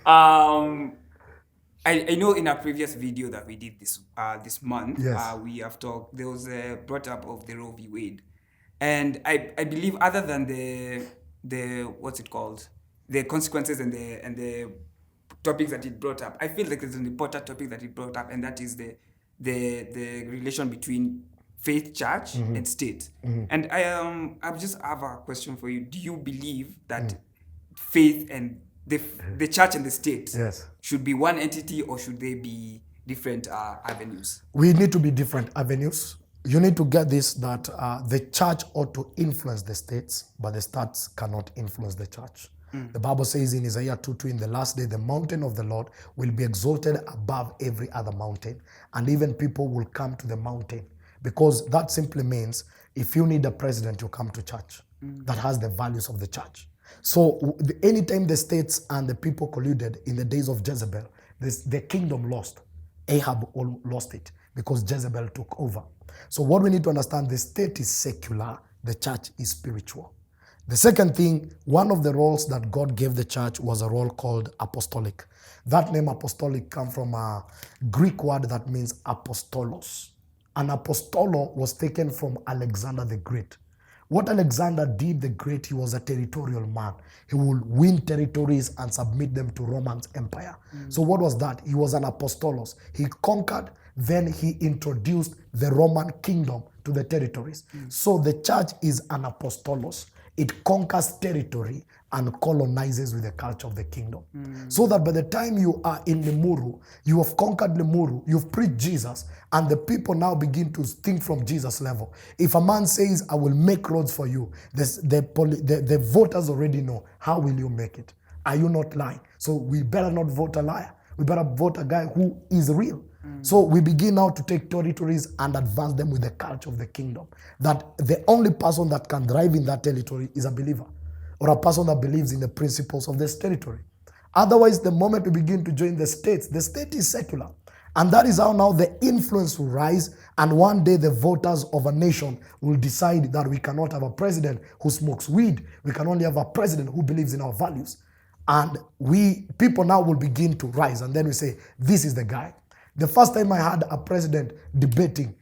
Um, I know in a previous video that we did this month, Yes. we have talked. There was a brought up of the Roe v. Wade, and I believe other than the what's it called, the consequences and the topics that it brought up, I feel like there's an important topic that it brought up, and that is the relation between faith, church, and state. And I just have a question for you. Do you believe that faith and the church and the state Yes. should be one entity, or should they be different avenues? We need to be different avenues. You need to get this, that the church ought to influence the states, but the states cannot influence the church. The Bible says in Isaiah 2:2, in the last day, the mountain of the Lord will be exalted above every other mountain, and even people will come to the mountain. Because that simply means if you need a president, you come to church that has the values of the church. So anytime the states and the people colluded in the days of Jezebel, the kingdom lost. Ahab lost it because Jezebel took over. So what we need to understand, the state is secular, the church is spiritual. The second thing, one of the roles that God gave the church was a role called apostolic. That name apostolic comes from a Greek word that means apostolos. An apostolo was taken from Alexander the Great. What Alexander did the Great, he was a territorial man. He would win territories and submit them to Roman Empire. So what was that? He was an apostolos. He conquered, then he introduced the Roman kingdom to the territories. So the church is an apostolos. It conquers territory and colonizes with the culture of the kingdom. So that by the time you are in Limuru, you have conquered Limuru, you've preached Jesus, and the people now begin to think from Jesus' level. If a man says, I will make roads for you, the voters already know, how will you make it? Are you not lying? So we better not vote a liar. We better vote a guy who is real. So we begin now to take territories and advance them with the culture of the kingdom. That the only person that can thrive in that territory is a believer, or a person that believes in the principles of this territory. Otherwise, the moment we begin to join the state is secular. And that is how now the influence will rise, and one day the voters of a nation will decide that we cannot have a president who smokes weed. We can only have a president who believes in our values. And people now will begin to rise, and then we say, this is the guy. The first time I had a president debating,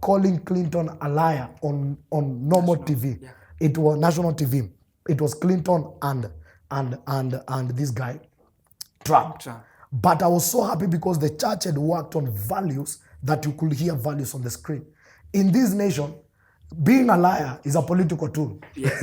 calling Clinton a liar on normal TV, it was national TV. It was Clinton and this guy, Trump. But I was so happy because the church had worked on values that you could hear values on the screen. In this nation, being a liar is a political tool. Yes,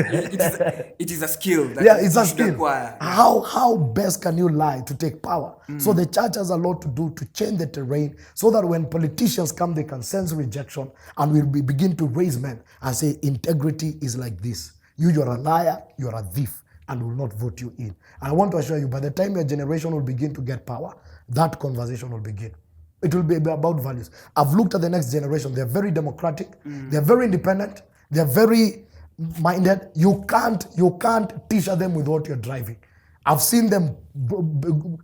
it is a skill. It's a skill. How best can you lie to take power? So the church has a lot to do to change the terrain, so that when politicians come, they can sense rejection, and we begin to raise men and say, integrity is like this. You're a liar, you're a thief, and will not vote you in. And I want to assure you, by the time your generation will begin to get power, that conversation will begin. It will be about values. I've looked at the next generation. They're very democratic. They're very independent. They're very minded. You can't teach them with what you're driving. I've seen them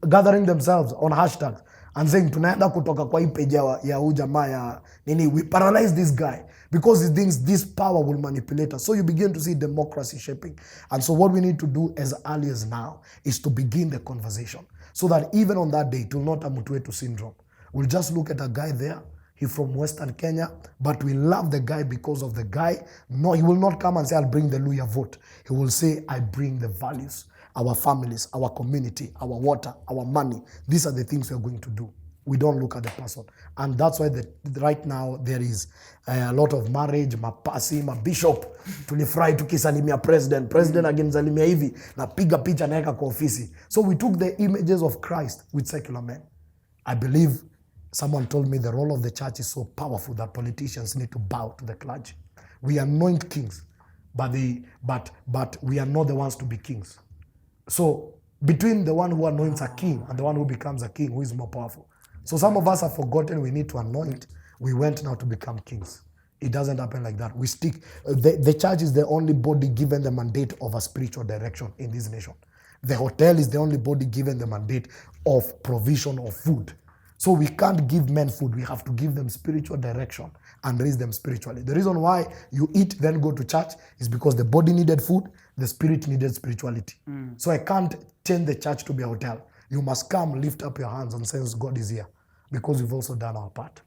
gathering themselves on hashtags and saying, tunaenda kutoka kwa hii page ya ujamaa ya nini, we paralyze this guy because he thinks this power will manipulate us. So you begin to see democracy shaping. And so what we need to do as early as now is to begin the conversation, so that even on that day, it will not a Mutwetu syndrome. We'll just look at a guy there. He's from Western Kenya, but we love the guy because of the guy. No, he will not come and say, I'll bring the Luya vote. He will say, I bring the values, our families, our community, our water, our money. These are the things we're going to do. We don't look at the person. And that's why right now there is a lot of marriage, mapasi, mabishop. Tulifurahi tukisalimia president. President agenzalimia hivi, na piga picha naeka kwa ofisi. So we took the images of Christ with secular men. I believe someone told me the role of the church is so powerful that politicians need to bow to the clergy. We anoint kings, but we are not the ones to be kings. So between the one who anoints a king and the one who becomes a king, who is more powerful? So some of us have forgotten we need to anoint. We went now to become kings. It doesn't happen like that. We stick. The church is the only body given the mandate of a spiritual direction in this nation. The hotel is the only body given the mandate of provision of food. So we can't give men food. We have to give them spiritual direction and raise them spiritually. The reason why you eat, then go to church is because the body needed food, the spirit needed spirituality. So I can't change the church to be a hotel. You must come, lift up your hands and sense God is here because we've also done our part.